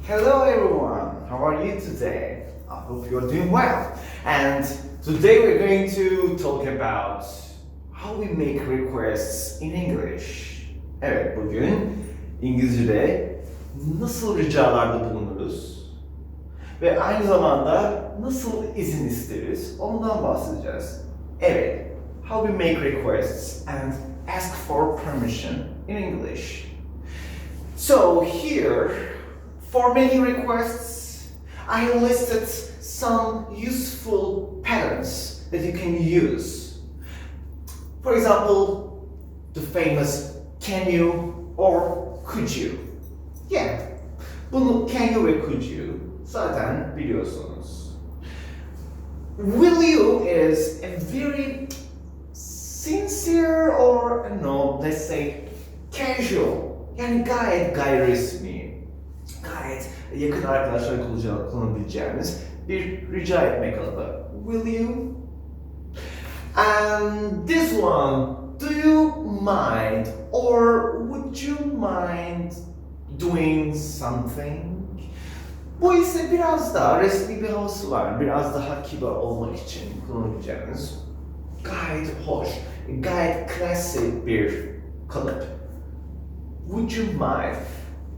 Hello everyone, how are you today? I hope you're doing well. And today we're going to talk about how we make requests in English. Evet, bugün İngilizce'de nasıl ricalarda bulunuruz ve aynı zamanda nasıl izin isteriz ondan bahsedeceğiz. Evet, how we make requests and ask for permission in English. So here, for making requests, I listed some useful patterns that you can use. For example, the famous can you or could you. Yeah, bunu can you ve could you zaten biliyorsunuz. Will you is a very sincere or let's say casual. Yani gayet resmi. Gayet yakın arkadaşlar kullanabileceğiniz bir rica etme kalıbı. Will you? And this one, do you mind or would you mind doing something? Bu ise biraz daha resmi bir havası var. Biraz daha kibar olmak için kullanabileceğiniz gayet hoş, gayet klasik bir kalıp. Would you mind?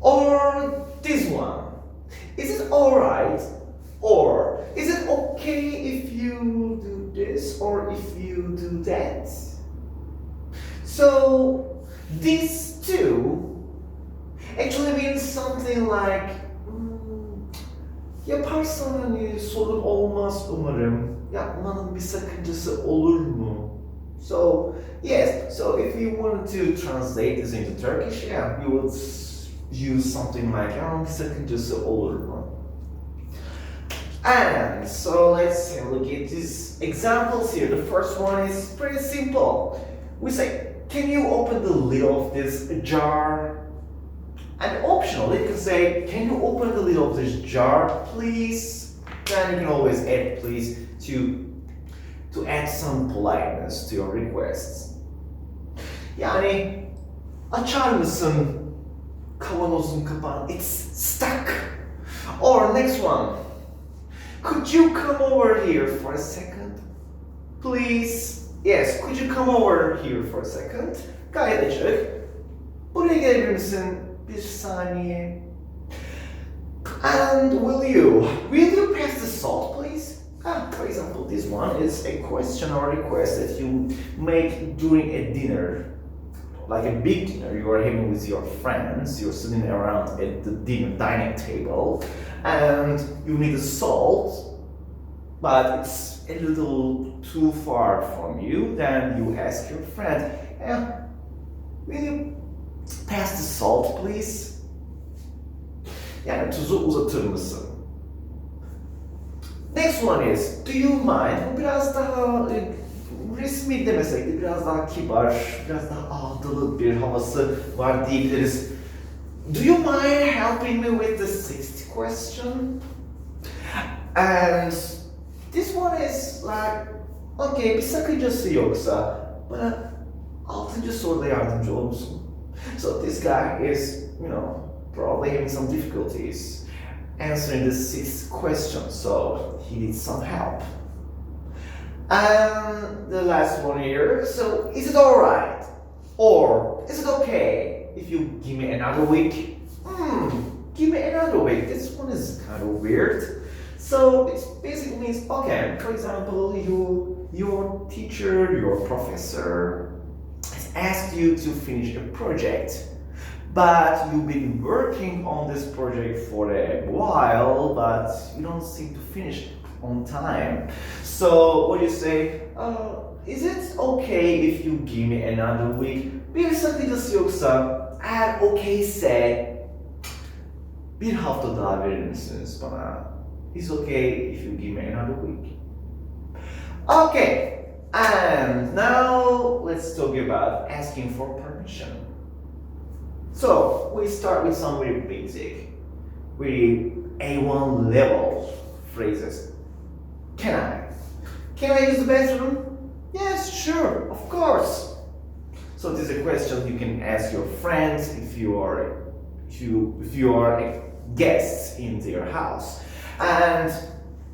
Or this one. Is it alright? Or is it okay if you do this or if you do that? So these two actually mean something like yaparsan hani sorun olmaz umarım. Yapmanın bir sakıncası olur mu? So yes, so if you wanted to translate this into Turkish, yeah, you would use something like bir sakıncası olur mu? And so let's have a look at these examples here. The first one is pretty simple. We say, can you open the lid of this jar? And optionally, you can say, can you open the lid of this jar, please? Then you can always add please to add some politeness to your requests. Yani açar mısın kavanozun kapağını? It's stuck. Or next one. Could you come over here for a second? Please. Yes, could you come over here for a second? Gayet açık. Buraya gelebilir misin? Bir saniye. And will you pass the salt, please? For example, this one is a question or request that you make during a dinner, like a big dinner you are having with your friends. You're sitting around at the dining table, and you need the salt, but it's a little too far from you. Then you ask your friend, will you pass the salt, please? Yani tuzu uzatır mısın? Next one is, do you mind? Bu biraz daha resmi demesek de biraz daha kibar, biraz daha ağdalı bir havası var diyebiliriz. Do you mind helping me with the sixth question? And this one is like, okay, bir sakıncası yoksa bana 6. soruda yardımcı olur musun? So this guy is, probably having some difficulties answering the 6th question, so he needs some help. And the last one here, so is it alright? Or is it okay if you give me another week? Give me another week. This one is kind of weird. So it basically means, okay, for example, your teacher, your professor has asked you to finish a project. But you've been working on this project for a while, but you don't seem to finish on time. So what do you say? Is it okay if you give me another week? Bir sakıncası yoksa, eğer okeyse bir hafta daha verir misiniz bana? It's okay if you give me another week. Okay, and now let's talk about asking for permission. So we start with some very basic, very A1 level phrases. Can I use the bathroom? Yes, sure, of course. So this is a question you can ask your friends if you are guests in their house. And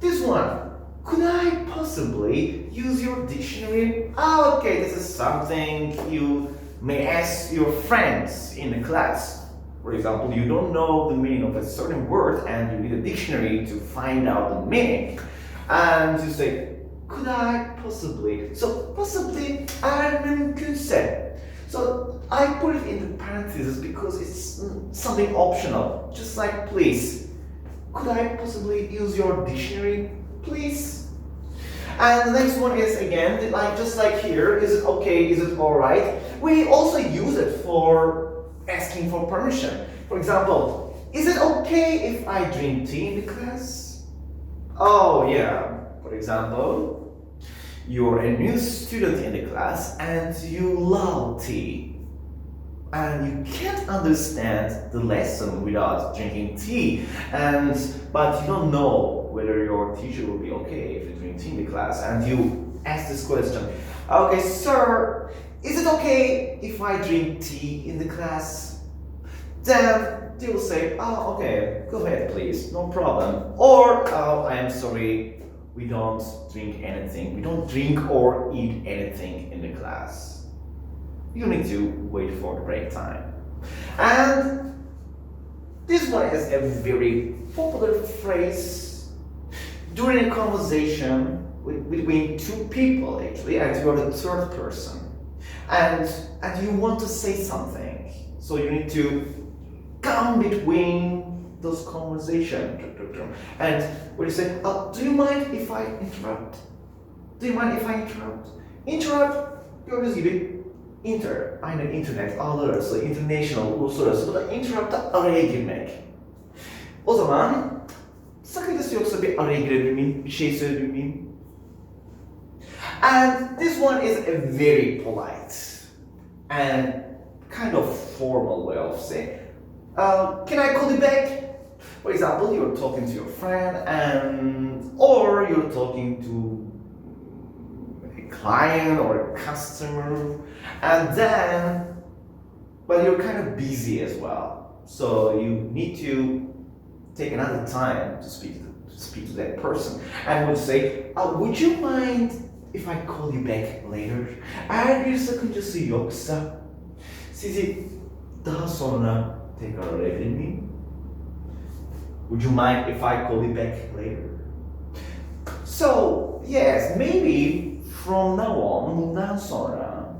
this one, could I possibly use your dictionary? Ah, okay, this is something you may ask your friends in the class. For example, you don't know the meaning of a certain word and you need a dictionary to find out the meaning. And you say, could I possibly? So possibly eğer mümkünse. So I put it in the parentheses because it's something optional. Just like please. Could I possibly use your dictionary, please? And the next one is again, like just like here, is it okay, is it alright? We also use it for asking for permission. For example, is it okay if I drink tea in the class? Oh yeah, for example, you're a new student in the class and you love tea. And you can't understand the lesson without drinking tea. But you don't know whether your teacher will be okay if you drink tea in the class. And you ask this question, okay, sir, is it okay if I drink tea in the class? Then they will say, oh, okay, go ahead, please, no problem. Or, oh, I am sorry, we don't drink anything. We don't drink or eat anything in the class. You need to wait for the break time. And this one is a very popular phrase during a conversation between two people actually, and you're the third person. And you want to say something. So you need to come between those conversations. And when you say, do you mind if I interrupt? Do you mind if I interrupt? Interrupt, gördüğünüz gibi aynen internet, ağlar arası, international, uluslararası, bu da interrupt'ta araya girmek. O zaman sakıncası yoksa bir araya girebilir miyim, bir şey söyleyebilir miyim? And this one is a very polite and kind of formal way of saying, can I call you back? For example, you're talking to your friend or you're talking to client or a customer, and then, but you're kind of busy as well, so you need to take another time to speak to that person, and would say, would you mind if I call you back later? Eğer bir sakıncası yoksa sizi daha sonra tekrar arayabilir miyim? Would you mind if I call you back later? So yes, maybe from now on, bundan sonra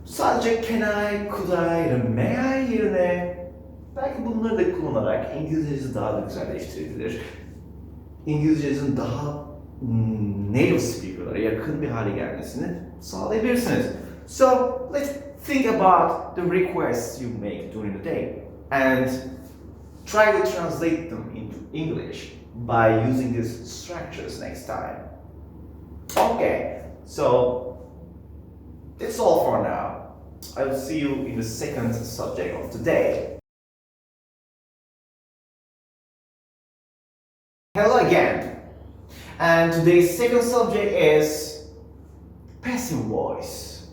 sadece can I, could I, may I yerine belki bunları da kullanarak İngilizcenizi daha da güzelleştirebilir. İngilizcenizin daha native speaker'lara yakın bir hale gelmesini sağlayabilirsiniz. So let's think about the requests you make during the day and try to translate them into English by using these structures next time. Okay, so that's all for now. I will see you in the second subject of today. Hello again. And today's second subject is passive voice.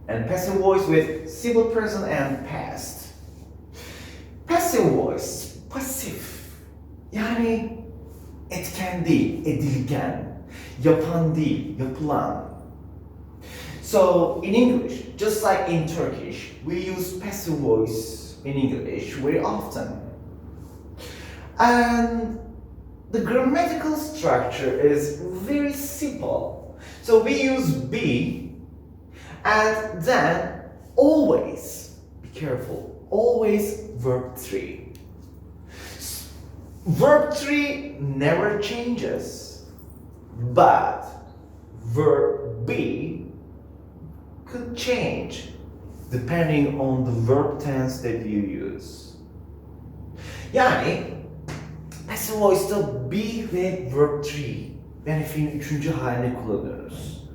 And passive voice with simple present and past. Passive voice, pasif. Yani etken değil, edilgen. Yapan değil, yapılan. So in English, just like in Turkish, we use passive voice in English very often. And the grammatical structure is very simple. So we use be and then always, be careful, always verb 3. Verb 3 never changes, but verb be could change depending on the verb tense that you use. Yani passive voice'da be ve verb 3 yani fiilin üçüncü halini kullanıyoruz.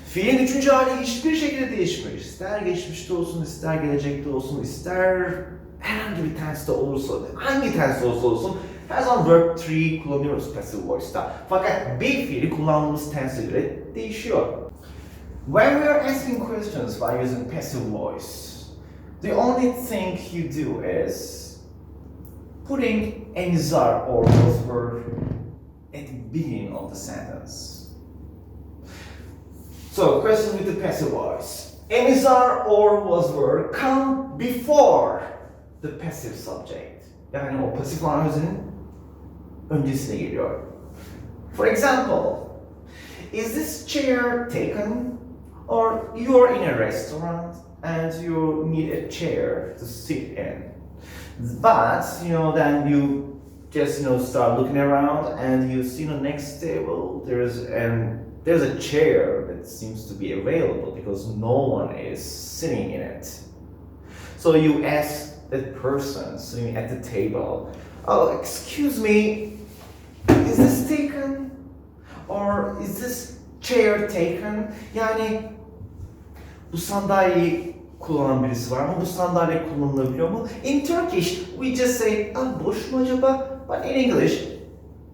Fiilin üçüncü hali hiçbir şekilde değişmiyor. İster geçmişte olsun, ister gelecekte olsun, ister herhangi bir tenste olursa, hangi tenste olsun her zaman verb 3 kullanıyoruz passive voice'da. Fakat be fiili kullandığımız tense göre değişiyor. When we are asking questions by using passive voice, the only thing you do is putting is are or was were at the beginning of the sentence. So, question with the passive voice. Is are or was were come before the passive subject. Yani o pasif ana öznenin öncesine geliyor. For example, is this chair taken? Or you're in a restaurant and you need a chair to sit in. But, then you just, start looking around and you see the next table, there's a chair that seems to be available because no one is sitting in it. So you ask that person sitting at the table, oh, excuse me, is this taken? Or is this chair taken? Yani bu sandalyeyi kullanan birisi var mı? Bu sandalye kullanılabiliyor mu? In Turkish, we just say, boş mu acaba? But in English,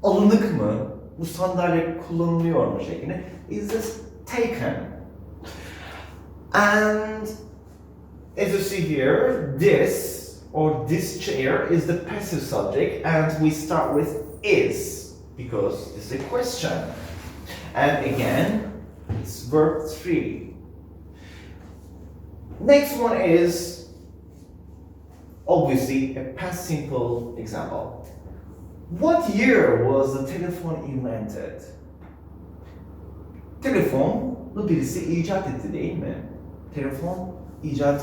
alınık mı? Bu sandalye kullanılıyor mu şeklinde? Is this taken? And as you see here, this chair is the passive subject, and we start with is because it's a question. And again, it's verb 3. Next one is obviously a past simple example. What year was the telephone invented? Telefonu birisi icat etti değil mi? Telefon icat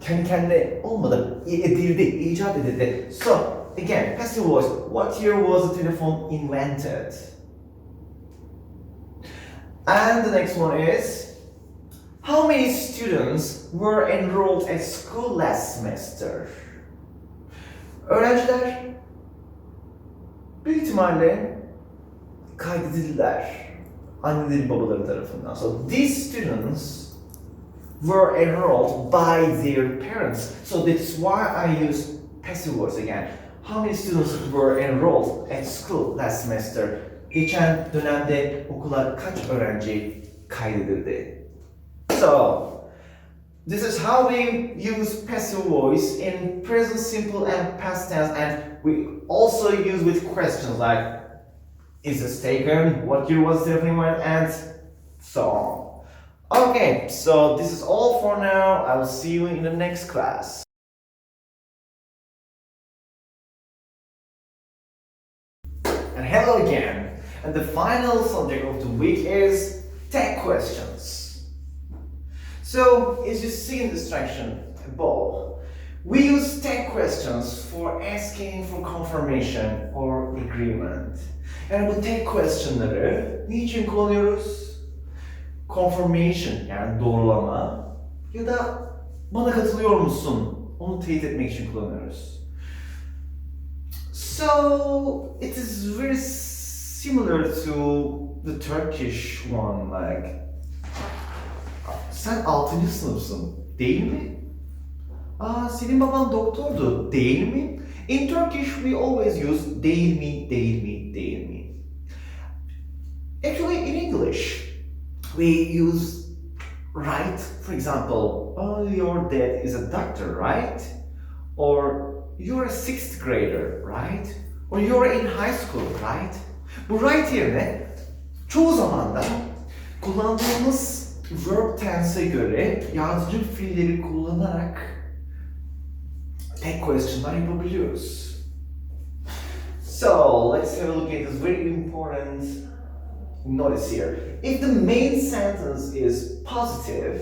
kendi kendine olmadı, edildi, icat edildi. So again, passive voice. What year was the telephone invented? And the next one is, how many students were enrolled at school last semester? Öğrenciler büyük ihtimalle kaydedildiler anneleri babaları tarafından. So these students were enrolled by their parents. So that's why I use passive voice again. How many students were enrolled at school last semester? Geçen dönemde okula kaç öğrenci kaydedildi? So, this is how we use passive voice in present simple and past tense, and we also use with questions like, is this taken? What year was the implement? And so on. Okay, so this is all for now. I will see you in the next class. And hello again. And the final subject of the week is tag questions. So, as you see in the instruction above, we use tag questions for asking for confirmation or agreement. Yani bu tag question'ları niçin kullanıyoruz? Confirmation yani doğrulama ya da bana katılıyor musun? Onu teyit etmek için kullanıyoruz. So, it is very similar to the Turkish one, like, sen 6. sınıfsın, değil mi? Senin baban doktordu, değil mi? In Turkish, we always use değil mi, değil mi, değil mi. Actually, in English, we use right. For example, your dad is a doctor, right? Or you're a 6th grader, right? Or you're in high school, right? Bu right yerine çoğu zaman da kullandığımız verb tense'e göre yardımcı fiilleri kullanarak tag question'lar yapabiliyoruz. So, let's have a look at this very important notice here. If the main sentence is positive,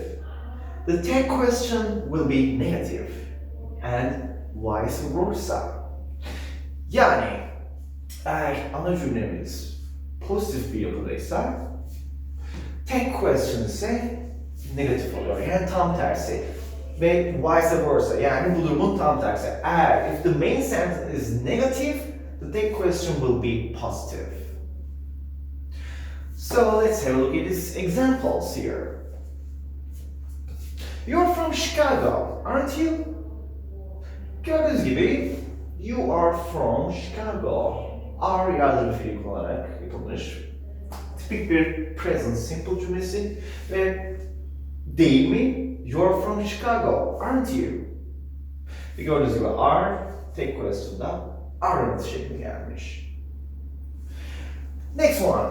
the tag question will be negative and vice versa. Yani eğer ana cümlemiz pozitif bir yapıdaysa tag question ise negatif oluyor. Yani tam tersi. Ve vice versa. Yani bu durumun tam tersi. Eğer if the main sentence is negative, the tag question will be positive. So let's have a look at these examples here. You're from Chicago, aren't you? Gördüğünüz gibi you are from Chicago. Are yardımcı fiil kullanarak yapılmış tipik bir present simple cümlesi ve değil mi? You're from Chicago, aren't you? Gördüğünüz gibi are tek question'da aren't şekli gelmiş. Next one.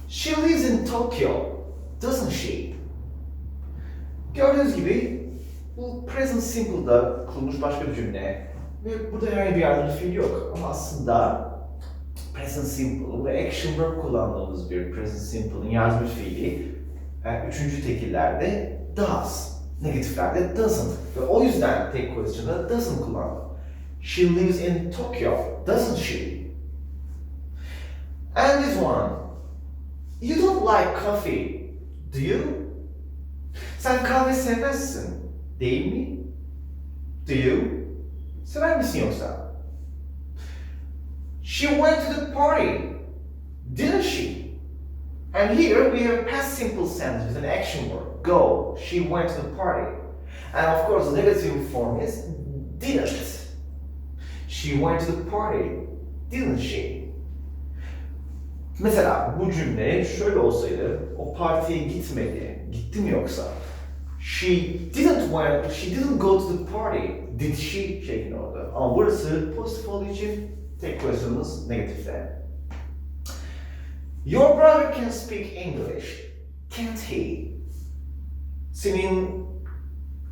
She lives in Tokyo, doesn't she? Gördüğünüz gibi bu present simple'da kurulmuş başka bir cümle ve burada herhangi bir yardımcı fiil yok ama aslında present simple ve action verb kullandığımız bir present simple'ın yardımcı fiili üçüncü tekillerde does, negatiflerde doesn't ve o yüzden tek question'da doesn't kullandım. She lives in Tokyo, doesn't she? And this one, you don't like coffee, do you? Sen kahve sevmezsin, değil mi? Do you? Sever misin yoksa? She went to the party, didn't she? And here we have a past simple sentence with an action word, go. She went to the party. And of course the negative form is didn't. She went to the party, didn't she? Mesela bu cümle şöyle olsaydı, o partiye gitmedi, gitti mi yoksa? She didn't go to the party, did she şeklinde oldu. Ama burası pozitif olduğu için tek question'ımız negatifte. Your brother can speak English, can't he? Senin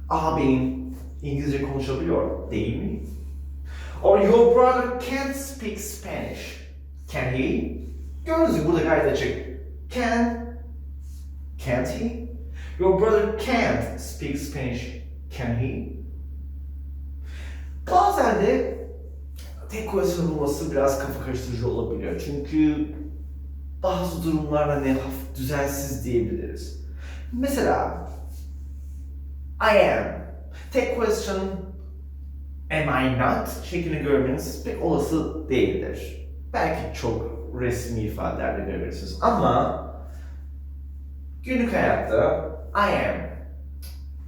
abin İngilizce konuşabiliyor, değil mi? Or your brother can't speak Spanish, can he? Gördüğünüz gibi burada gayet açık. Can't he? Your brother can't speak Spanish, can he? Bazen de tek question bulması biraz kafa karıştırıcı olabiliyor. Çünkü bazı durumlarda hafif düzensiz diyebiliriz. Mesela I am. Tek question am I not şeklini görmeniz pek olası değildir. Belki çok resmi ifadelerle görebilirsiniz ama günlük hayatta I am.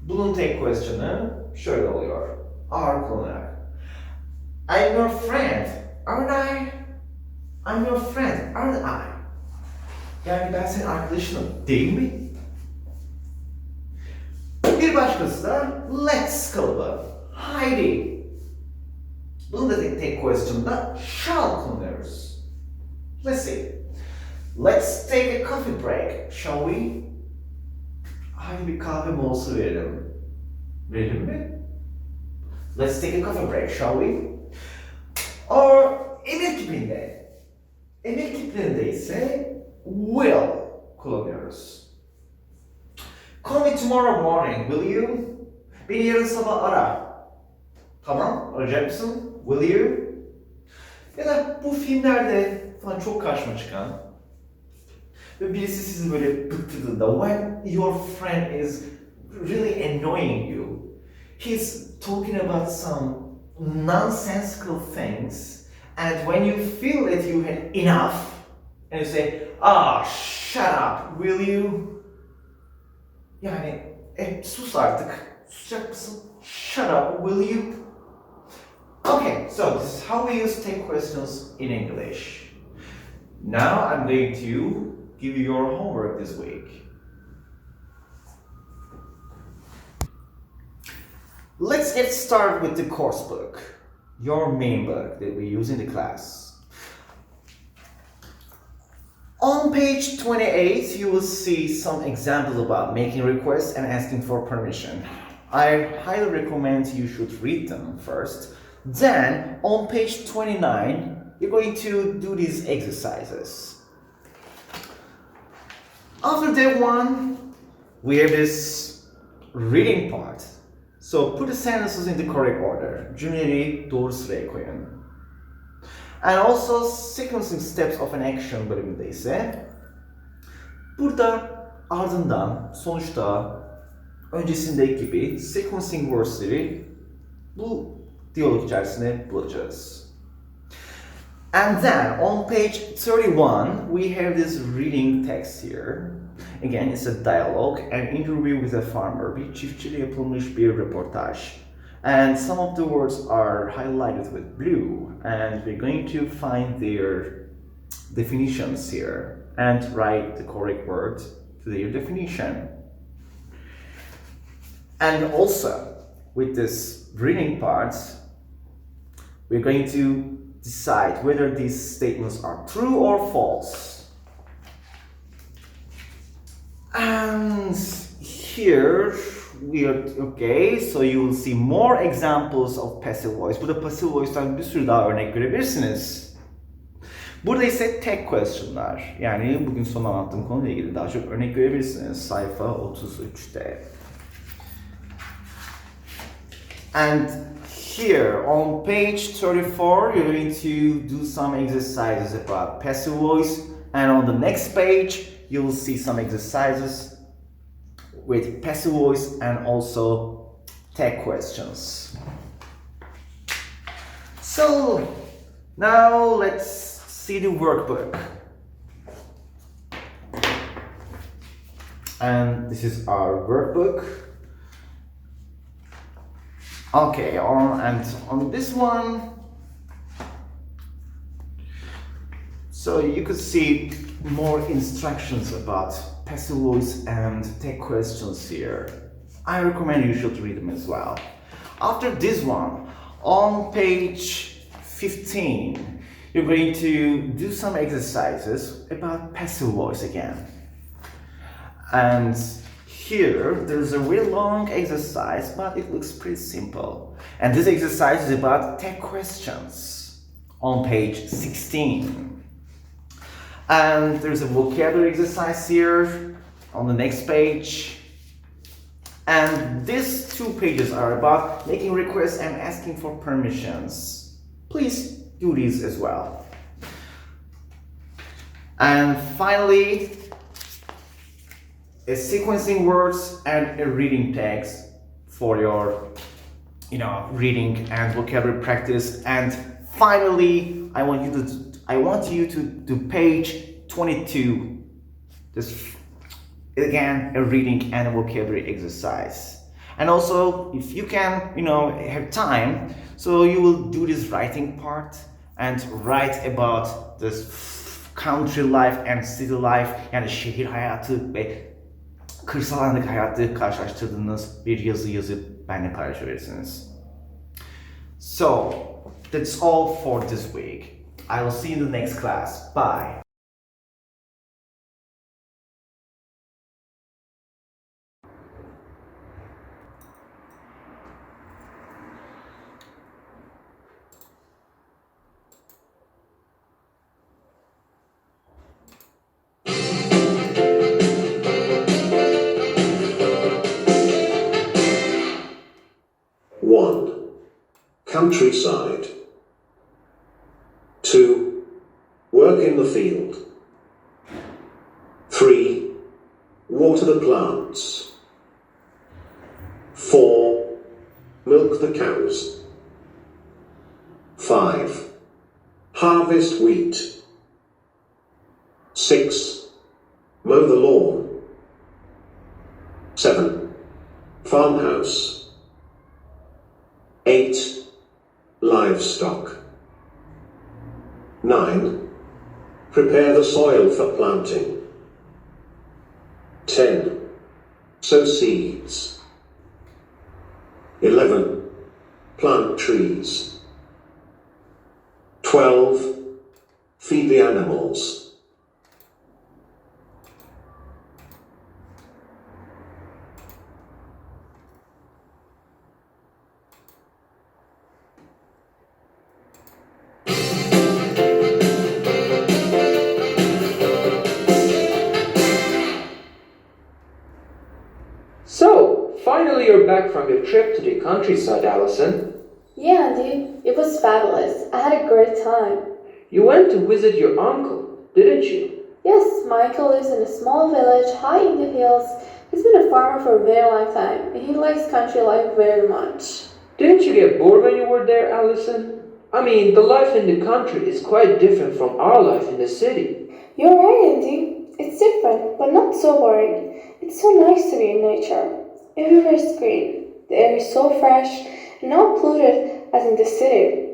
Bunun tek question'ı şöyle oluyor. Are kullanarak. I'm your friend, aren't I? I'm your friend, aren't I? Yani ben senin arkadaşınım, değil mi? Bir başkası da let's kalıbı. Haydi. Bunu da tek question'da shall kullanıyoruz. Let's see. Let's take a coffee break, shall we? Hadi bir kahve molası verelim. Verelim mi? Let's take a coffee break, shall we? Or emir kiplinde. Emir kiplinde ise will kullanıyoruz. Call me tomorrow morning, will you? Beni yarın sabah ara. Tamam, arayacak mısın? Will you? Ya da bu filmlerde falan çok karşıma çıkan ve birisi sizi böyle bıktırdığında when your friend is really annoying you, he's talking about some nonsensical things and when you feel that you had enough and you say, shut up, will you? Yani, sus artık. Susacak mısın? Shut up, will you? Okay, so this is how we use take questions in English. Now I'm going to give you your homework this week. Let's get started with the course book, your main book that we use in the class. On page 28, you will see some examples about making requests and asking for permission. I highly recommend you should read them first. Then, on page 29, you're going to do these exercises. After that one, we have this reading part. So, put the sentences in the correct order. Cümleleri doğru sıraya koyun. And also, sequencing steps of an action bölümünde ise burada ardından, sonuçta, öncesindeki gibi sequencing words'leri bu diyalog içerisinde bulacağız. And then on page 31 we have this reading text here. Again, it's a dialogue, an interview with a farmer. Bir çiftçiyle yapılmış bir röportaj. And some of the words are highlighted with blue and we're going to find their definitions here and write the correct word to their definition. And also, with this reading part, we're going to decide whether these statements are true or false. And here we are, okay, so you will see more examples of passive voice. Burada passive voice'tan bir sürü daha örnek görebilirsiniz. Burada ise tek question'lar. Yani bugün son anlattığım konuyla ilgili daha çok örnek görebilirsiniz. Sayfa 33'te. And here on page 34, you're going to do some exercises about passive voice. And on the next page, you will see some exercises with passive voice and also tag questions. So now let's see the workbook. And this is our workbook. Okay, on this one, so you could see more instructions about passive voice and tag questions here. I recommend you should read them as well. After this one, on page 15, you're going to do some exercises about passive voice again. And here, there's a really long exercise, but it looks pretty simple. And this exercise is about tag questions on page 16. And there's a vocabulary exercise here on the next page. And these 2 pages are about making requests and asking for permissions. Please do these as well. And finally, a sequencing words and a reading text for your reading and vocabulary practice. And finally, I want you to do page 22. This again a reading and a vocabulary exercise. And also, if you can have time, so you will do this writing part and write about this country life and city life, yani şehir hayatı ve kırsal alandaki hayatı karşılaştırdığınız bir yazı yazıp benimle paylaşabilirsiniz. So, that's all for this week. I will see you in the next class. Bye. Countryside. 2. Work in the field. 3. Water the plants. 4. Milk the cows. 5. Harvest wheat. 6. Mow the lawn. 7. Farmhouse. 8. Livestock. 9. Prepare the soil for planting. 10. Sow seeds. 11. Plant trees. 12. Feed the animals. So, finally you're back from your trip to the countryside, Allison. Yeah, Andy, it was fabulous. I had a great time. You went to visit your uncle, didn't you? Yes, my uncle lives in a small village high in the hills. He's been a farmer for a very long time, and he likes country life very much. Didn't you get bored when you were there, Allison? I mean, the life in the country is quite different from our life in the city. You're right, Andy. It's different, but not so boring. It's so nice to be in nature. Everywhere is green. The air is so fresh and not polluted as in the city.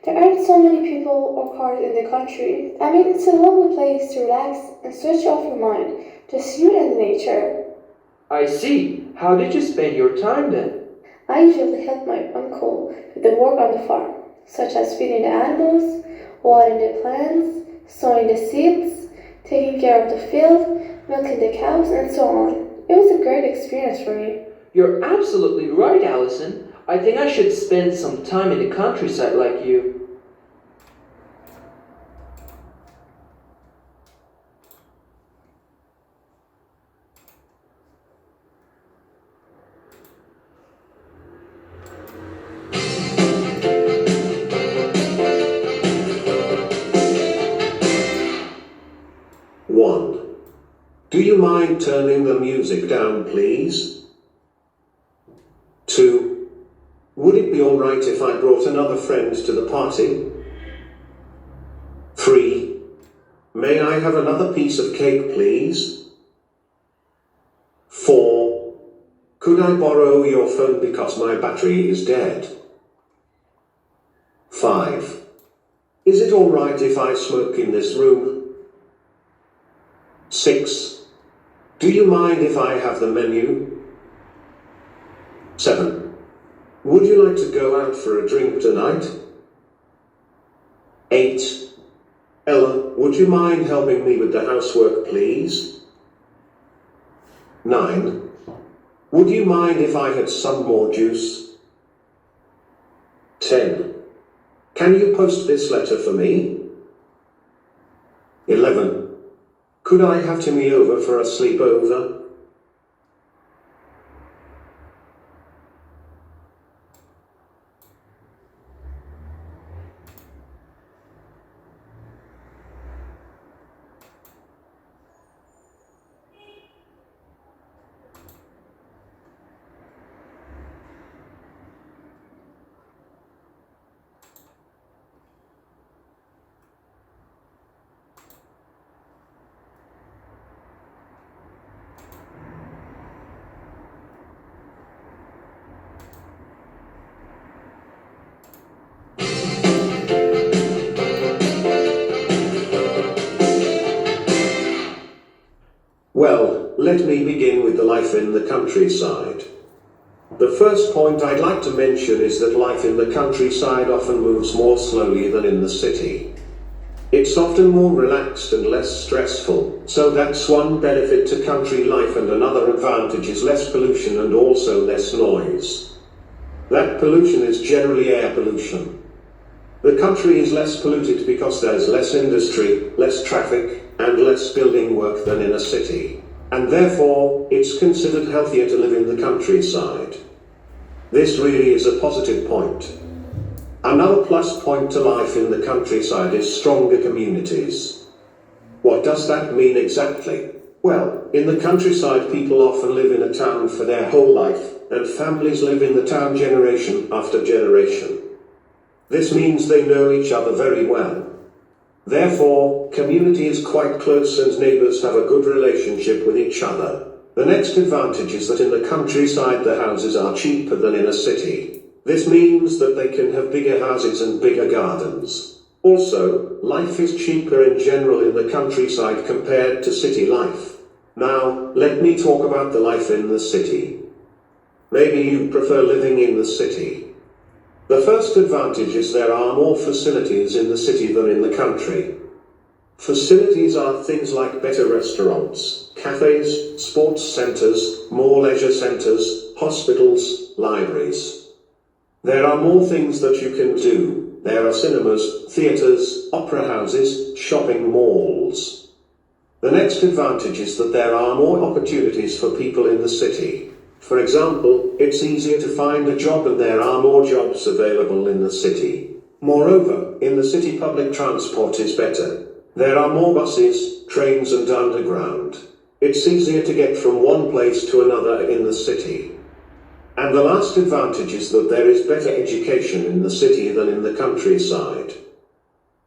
There aren't so many people or cars in the country. I mean, it's a lovely place to relax and switch off your mind, just you and nature. I see. How did you spend your time then? I usually help my uncle with the work on the farm. such as feeding the animals, watering the plants, sowing the seeds, taking care of the field, milking the cows, and so on. It was a great experience for me. You're absolutely right, Allison. I think I should spend some time in the countryside like you. Do you mind turning the music down, please? 2. Would it be alright if I brought another friend to the party? 3. May I have another piece of cake, please? 4. Could I borrow your phone because my battery is dead? 5. Is it alright if I smoke in this room? 6. Do you mind if I have the menu? 7. Would you like to go out for a drink tonight? 8. Ella, would you mind helping me with the housework, please? 9. Would you mind if I had some more juice? 10. Can you post this letter for me? 11. Could I have Timmy over for a sleepover? Well, let me begin with the life in the countryside. The first point I'd like to mention is that life in the countryside often moves more slowly than in the city. It's often more relaxed and less stressful, so that's one benefit to country life, and another advantage is less pollution and also less noise. That pollution is generally air pollution. The country is less polluted because there's less industry, less traffic, and less building work than in a city, and therefore it's considered healthier to live in the countryside. This really is a positive point. Another plus point to life in the countryside is stronger communities. What does that mean exactly? Well, in the countryside people often live in a town for their whole life, and families live in the town generation after generation. This means they know each other very well. Therefore, community is quite close and neighbours have a good relationship with each other. The next advantage is that in the countryside the houses are cheaper than in a city. This means that they can have bigger houses and bigger gardens. Also, life is cheaper in general in the countryside compared to city life. Now, let me talk about the life in the city. Maybe you prefer living in the city. The first advantage is there are more facilities in the city than in the country. Facilities are things like better restaurants, cafes, sports centres, more leisure centres, hospitals, libraries. There are more things that you can do. There are cinemas, theatres, opera houses, shopping malls. The next advantage is that there are more opportunities for people in the city. For example, it's easier to find a job and there are more jobs available in the city. Moreover, in the city public transport is better. There are more buses, trains and underground. It's easier to get from one place to another in the city. And the last advantage is that there is better education in the city than in the countryside.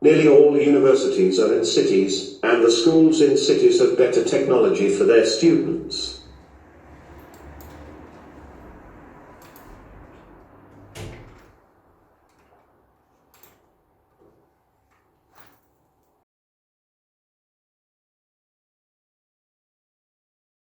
Nearly all universities are in cities, and the schools in cities have better technology for their students.